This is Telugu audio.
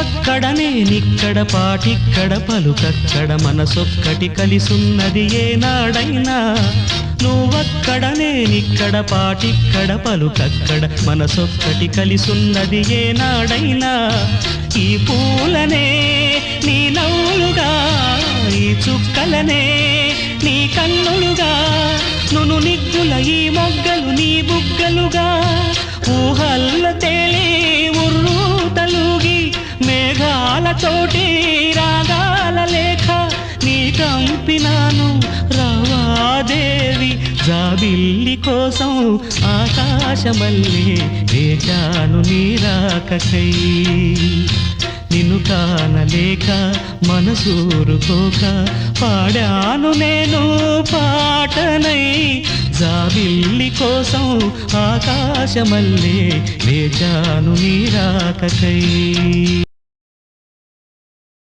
నువ్వక్కడ నేనిక్కడ పాటిక్కడ పలుకక్కడ మనసొక్కటి కలిసున్నది ఏనాడైనా నువ్వక్కడ నేనిక్కడ పాటిక్కడ పలుకక్కడ మనసొక్కటి కలిసున్నది ఏనాడైనా ఈ పూలనే నీ నవ్వులుగా ఈ చుక్కలనే నీ కన్నులుగా నును నిగ్గుల ఈ మొగ్గలు నీ బుగ్గలుగా ఊహల్ల తేలి ఉర్రు తలుగి మేఘాలతోటి రాగాల లేఖ నీ కంపినాను రావాదేవి జాబిల్లి కోసం ఆకాశమల్లే వేచాను నీ రాకకై నిన్ను కానలేక మనసూరుకోక పాడాను నేను పాటనై జాబిల్లి కోసం ఆకాశమల్లే వేచాను నీ రాకకై